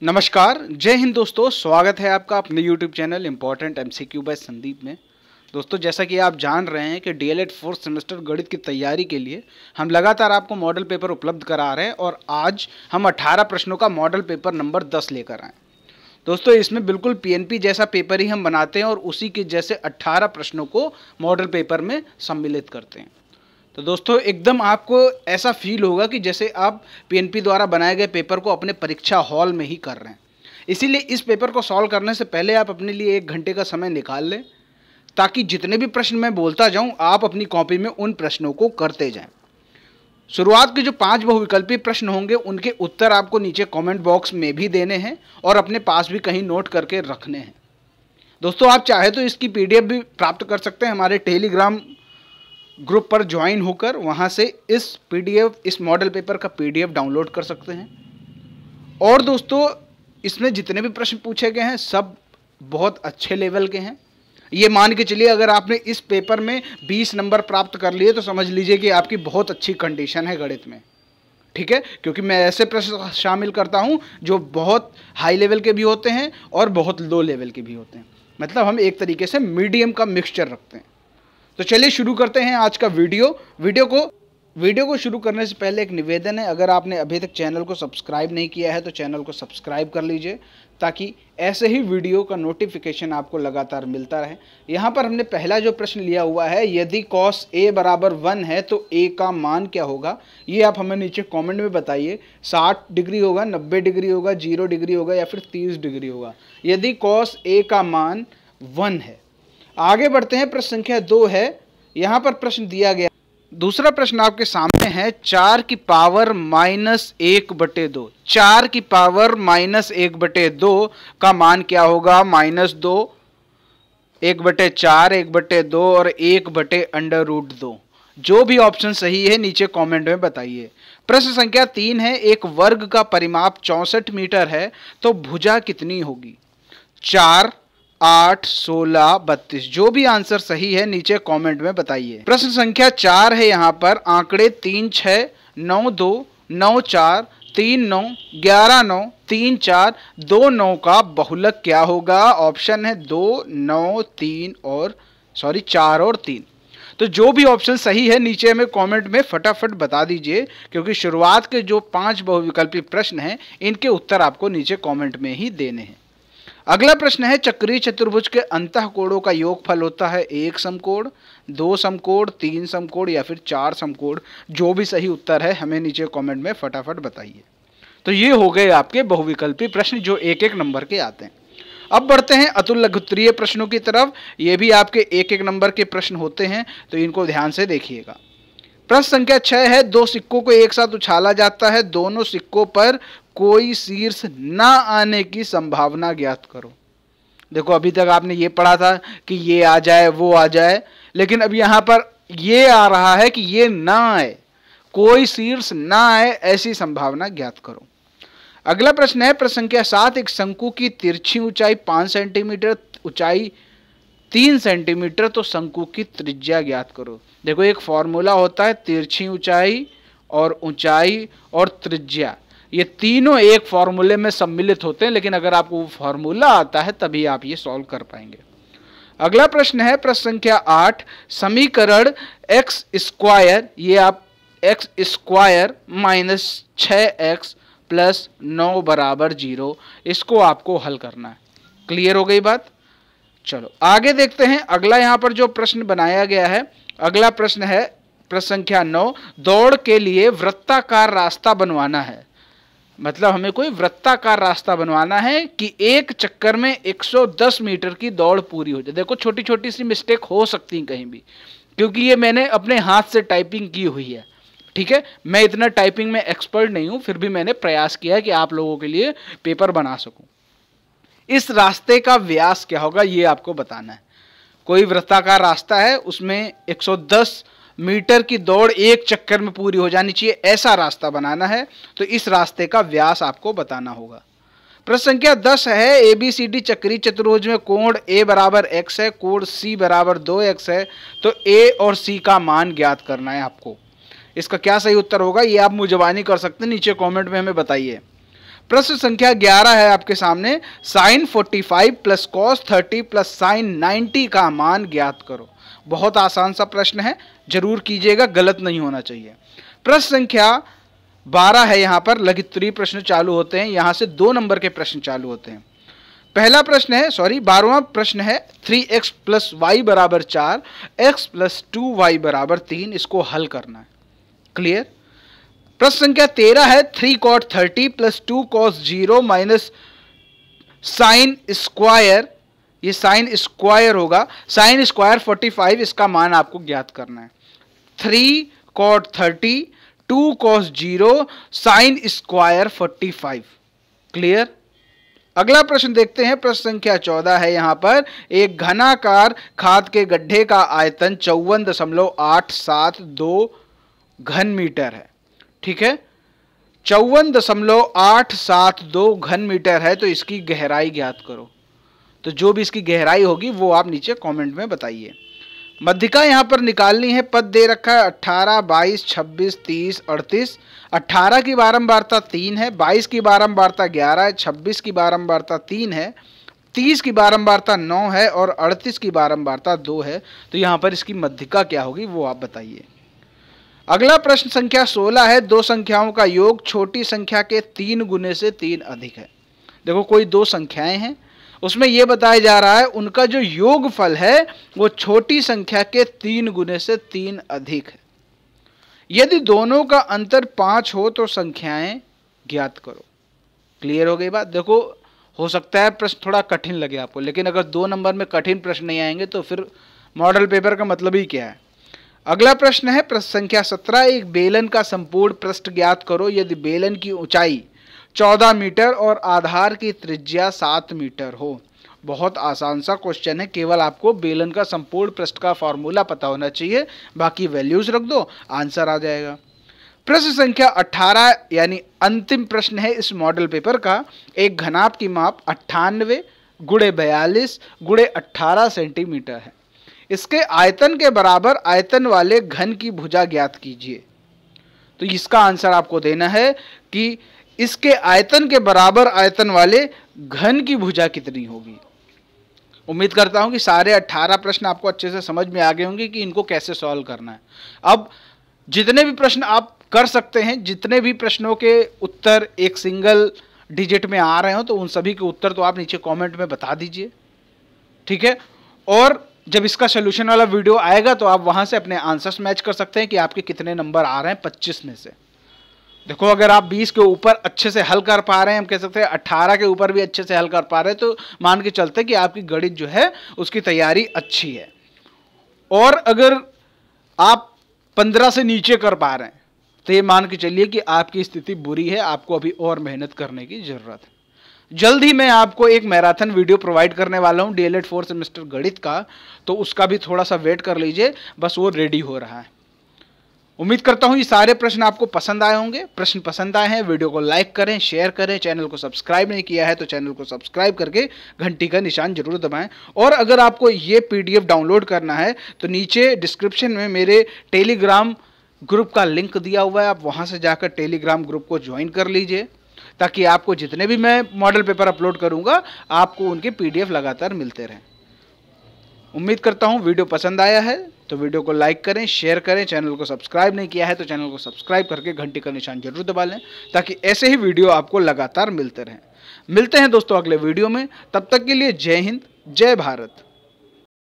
नमस्कार, जय हिंद दोस्तों। स्वागत है आपका अपने YouTube channel important MCQ by Sandeep में। दोस्तों, जैसा कि आप जान रहे हैं कि DLED 4th सेमेस्टर गणित की तैयारी के लिए हम लगातार आपको मॉडल पेपर उपलब्ध करा रहे हैं और आज हम 18 प्रश्नों का मॉडल पेपर नंबर 10 लेकर आए। दोस्तों, इसमें बिल्कुल PNP जैसा पेपर ही हम बनाते हैं और उसी के जैसे 18 प्रश्नों को मॉडल पेपर में सम्मिलित करते हैं। तो दोस्तों, एकदम आपको ऐसा फील होगा कि जैसे आप PNP द्वारा बनाए गए पेपर को अपने परीक्षा हॉल में ही कर रहे हैं। इसीलिए इस पेपर को सॉल्व करने से पहले आप अपने लिए 1 घंटे का समय निकाल लें, ताकि जितने भी प्रश्न मैं बोलता जाऊं आप अपनी कॉपी में उन प्रश्नों को करते जाएं। शुरुआत के जो 5 बहुविकल्पी प्रश्न होंगे उनके उत्तर आपको नीचे कमेंट बॉक्स में भी देने हैं और अपने पास भी कहीं नोट करके रखने हैं। दोस्तों, आप चाहे तो इसकी PDF भी प्राप्त कर सकते हैं हमारे टेलीग्राम ग्रुप पर ज्वाइन होकर। वहां से इस मॉडल पेपर का PDF डाउनलोड कर सकते हैं। और दोस्तों, इसमें जितने भी प्रश्न पूछे गए हैं सब बहुत अच्छे लेवल के हैं। ये मान के चलिए, अगर आपने इस पेपर में 20 नंबर प्राप्त कर लिए तो समझ लीजिए कि आपकी बहुत अच्छी कंडीशन है गणित में। ठीक है, क्योंकि मैं ऐसे प्रश्न शामिल करता हूं जो बहुत हाई लेवल के भी होते हैं और बहुत लो लेवल के भी होते हैं। मतलब हम एक तरीके से मीडियम का मिक्सचर रखते हैं। तो चलिए शुरू करते हैं आज का वीडियो को शुरू करने से पहले एक निवेदन है, अगर आपने अभी तक चैनल को सब्सक्राइब नहीं किया है तो चैनल को सब्सक्राइब कर लीजिए, ताकि ऐसे ही वीडियो का नोटिफिकेशन आपको लगातार मिलता रहे। यहाँ पर हमने पहला जो प्रश्न लिया हुआ है, यदि cos A बराबर 1 है तो A का मान क्या होगा, ये आप हमें नीचे कमेंट में बताइए। 60 डिग्री होगा, 90 डिग्री होगा, 0 डिग्री होगा या फिर 30 डिग्री होगा, यदि cos A का मान 1 है। आगे बढ़ते हैं, प्रश्न संख्या 2 है। यहाँ पर प्रश्न दिया गया, दूसरा प्रश्न आपके सामने है, 4 की पावर -1/2। 4 की पावर -1/2 का मान क्या होगा? -2, 1/4, 1/2 और 1/√2। जो भी ऑप्शन सही है नीचे कमेंट में बताइए। प्रश्न संख्या 3 है, एक वर्ग का परिमाप 64 मीटर है तो भुजा कितनी होगी? 4, 8, 16, 32। जो भी आंसर सही है नीचे कमेंट में बताइए। प्रश्न संख्या 4 है, यहाँ पर आंकड़े 3, 6, 9, 2, 9, 4, 3, 9, 11, 9, 3, 4, 2, 9 का बहुलक क्या होगा? ऑप्शन है 2, 9, 3 और 4 और 3। तो जो भी ऑप्शन सही है नीचे हमें कमेंट में फटाफट बता दीजिए, क्योंकि शुरुआत के जो 5 बहुविकल्पी प्रश्न हैं इनके उत्तर आपको नीचे कमेंट में ही देने हैं। अगला प्रश्न है, चक्रीय चतुर्भुज के अंतःकोणों का योगफल होता है 1 समकोण, 2 समकोण, 3 समकोण या फिर 4 समकोण। जो भी सही उत्तर है हमें नीचे कमेंट में फटाफट बताइए। तो ये हो गए आपके बहुविकल्पी प्रश्न जो 1-1 नंबर के आते हैं। अब बढ़ते हैं अतुल लघुत्तरीय प्रश्नों की तरफ। ये भी आपके 1-1 नंबर के प्रश्न होते हैं, तो इनको ध्यान से देखिएगा। प्रश्न संख्या 6 है, 2 सिक्कों को एक साथ उछाला जाता है, दोनों सिक्कों पर कोई शीर्ष ना आने की संभावना ज्ञात करो। देखो, अभी तक आपने ये पढ़ा था कि ये आ जाए वो आ जाए, लेकिन अब यहां पर ये आ रहा है कि ये ना आए, कोई शीर्ष ना आए, ऐसी संभावना ज्ञात करो। अगला प्रश्न है, प्रश्न संख्या 7, एक शंकु की तिरछी ऊंचाई 5 सेंटीमीटर, ऊंचाई 3 सेंटीमीटर, तो शंकु की त्रिज्या ज्ञात करो। देखो, एक फॉर्मूला होता है, तिरछी ऊंचाई और त्रिज्या, ये तीनों एक फॉर्मूले में सम्मिलित होते हैं, लेकिन अगर आपको वो फॉर्मूला आता है तभी आप ये सॉल्व कर पाएंगे। अगला प्रश्न है, प्रश्न संख्या 8, समीकरण x², ये आप x² - 6x + 9 = 0, इसको आपको हल करना है। क्लियर हो गई बात? चलो आगे देखते हैं। अगला यहाँ पर जो प्रश्न बनाया गया है, अगला प्रश्न है, प्रश्न संख्या 9, दौड़ के लिए वृत्ताकार रास्ता बनवाना है। मतलब हमें कोई वृत्ताकार रास्ता बनवाना है कि एक चक्कर में 110 मीटर की दौड़ पूरी हो जाए। देखो, छोटी छोटी सी मिस्टेक हो सकती है कहीं भी, क्योंकि ये मैंने अपने हाथ से टाइपिंग की हुई है। ठीक है, मैं इतना टाइपिंग में एक्सपर्ट नहीं हूं, फिर भी मैंने प्रयास किया है कि आप लोगों के लिए पेपर बना सकूं। इस रास्ते का व्यास क्या होगा ये आपको बताना है। कोई वृत्ताकार रास्ता है, उसमें 110 मीटर की दौड़ एक चक्कर में पूरी हो जानी चाहिए, ऐसा रास्ता बनाना है। तो इस रास्ते का व्यास आपको बताना होगा। प्रश्न संख्या 10 है, ABCD चक्रीय चतुर्भुज में कोण A = x है, कोण C = 2x है, तो A और C का मान ज्ञात करना है आपको। इसका क्या सही उत्तर होगा ये आप मुझबानी कर सकते हैं, नीचे कमेंट में हमें बताइए। प्रश्न संख्या 11 है आपके सामने, sine 45 plus cos 30 plus sine 90 का मान ज्ञात करो। बहुत आसान सा प्रश्न है, जरूर कीजिएगा, गलत नहीं होना चाहिए। प्रश्न संख्या 12 है, यहां पर लघु उत्तरीय प्रश्न चालू होते हैं, यहां से 2 नंबर के प्रश्न चालू होते हैं। पहला प्रश्न है, 12वां प्रश्न है, 3x प्लस वाई बराबर 4, x प्लस 2y बराबर 3, इसको हल करना है। क्लियर। प्रश्न संख्या 13 है, 3 cot 30 plus 2 cos 0 minus sine square, ये साइन स्क्वायर होगा, साइन स्क्वायर 45, इसका मान आपको ज्ञात करना है। 3 cot 30, 2 cos 0, sine square 45। Clear. अगला प्रश्न देखते हैं, प्रश्न संख्या 14 है, यहां पर एक घनाकार खाद के गड्ढे का आयतन 54.872 घन मीटर है। ठीक है, 54.872 घन मीटर है, तो इसकी गहराई ज्ञात करो। तो जो भी इसकी गहराई होगी वो आप नीचे कमेंट में बताइए। मध्यिका यहां पर निकालनी है, पद दे रखा है 18, 22, 26, 30, 38। 18 की बारंबारता 3 है, 22 की बारंबारता 11 है, 26 की बारंबारता 3 है, 30 की बारंबारता 9 है और 38 की बारंबारता 2 है। तो यहां पर इसकी मध्यिका क्या होगी वो आप बताइए। अगला प्रश्न संख्या 16 है, 2 संख्याओं का योग छोटी संख्या के 3 गुने से 3 अधिक है। देखो कोई 2 संख्याएं हैं, उसमें यह बताया जा रहा है उनका जो योगफल है वो छोटी संख्या के 3 गुने से 3 अधिक है। यदि दोनों का अंतर 5 हो तो संख्याएं ज्ञात करो। क्लियर हो गई बात। देखो हो सकता है प्रश्न थोड़ा कठिन लगे आपको, लेकिन अगर 2 नंबर में कठिन प्रश्न नहीं आएंगे तो फिर मॉडल पेपर का मतलब ही क्या है। अगला प्रश्न है, प्रश्न संख्या 17, एक बेलन का संपूर्ण पृष्ठ ज्ञात करो यदि बेलन की ऊंचाई 14 मीटर और आधार की त्रिज्या 7 मीटर हो। बहुत आसान सा क्वेश्चन है, केवल आपको बेलन का संपूर्ण पृष्ठ का फॉर्मूला पता होना चाहिए, बाकी वैल्यूज रख दो, आंसर आ जाएगा। प्रश्न संख्या 18 यानी अंतिम प्रश्न है इस मॉडल पेपर का, एक घनाभ की माप 98 गुणे 42 गुणे 18 सेंटीमीटर है। इसके आयतन के बराबर आयतन वाले घन की भुजा ज्ञात कीजिए। तो इसका आंसर आपको देना है कि इसके आयतन के बराबर आयतन वाले घन की भुजा कितनी होगी। उम्मीद करता हूं कि सारे 18 प्रश्न आपको अच्छे से समझ में आ गए होंगे कि इनको कैसे सॉल्व करना है। अब जितने भी प्रश्न आप कर सकते हैं, जितने भी प्रश्नों के उत्तर एक सिंगल डिजिट में आ रहे हो तो उन सभी के उत्तर तो आप नीचे कमेंट में बता दीजिए। ठीक है, और जब इसका सोल्यूशन वाला वीडियो आएगा तो आप वहां से अपने आंसर्स मैच कर सकते हैं कि आपके कितने नंबर आ रहे हैं 25 में से। देखो अगर आप 20 के ऊपर अच्छे से हल कर पा रहे हैं, हम कह सकते हैं 18 के ऊपर भी अच्छे से हल कर पा रहे हैं, तो मान के चलते हैं कि आपकी गणित जो है उसकी तैयारी अच्छी है। और अगर आप 15 से नीचे कर पा रहे हैं तो ये मान के चलिए कि आपकी स्थिति बुरी है, आपको अभी और मेहनत करने की जरूरत है। जल्द ही मैं आपको एक मैराथन वीडियो प्रोवाइड करने वाला हूं DL ED 4 सेमेस्टर गणित का, तो उसका भी थोड़ा सा वेट कर लीजिए, बस वो रेडी हो रहा है। उम्मीद करता हूं ये सारे प्रश्न आपको पसंद आए होंगे। प्रश्न पसंद आए हैं वीडियो को लाइक करें, शेयर करें, चैनल को सब्सक्राइब नहीं किया है तो चैनल को सब्सक्राइब करके घंटी का निशान जरूर दबाएं। और अगर आपको ये PDF डाउनलोड करना है तो नीचे डिस्क्रिप्शन में मेरे टेलीग्राम ग्रुप का लिंक दिया हुआ है, आप वहां से जाकर टेलीग्राम ग्रुप को ज्वाइन कर लीजिए, ताकि आपको जितने भी मैं मॉडल पेपर अपलोड करूंगा आपको उनके PDF लगातार मिलते रहें। उम्मीद करता हूं वीडियो पसंद आया है तो वीडियो को लाइक करें, शेयर करें, चैनल को सब्सक्राइब नहीं किया है तो चैनल को सब्सक्राइब करके घंटी का निशान जरूर दबा लें, ताकि ऐसे ही वीडियो आपको लगातार मिलते रहें। मिलते हैं दोस्तों अगले वीडियो में, तब तक के लिए जय हिंद, जय भारत।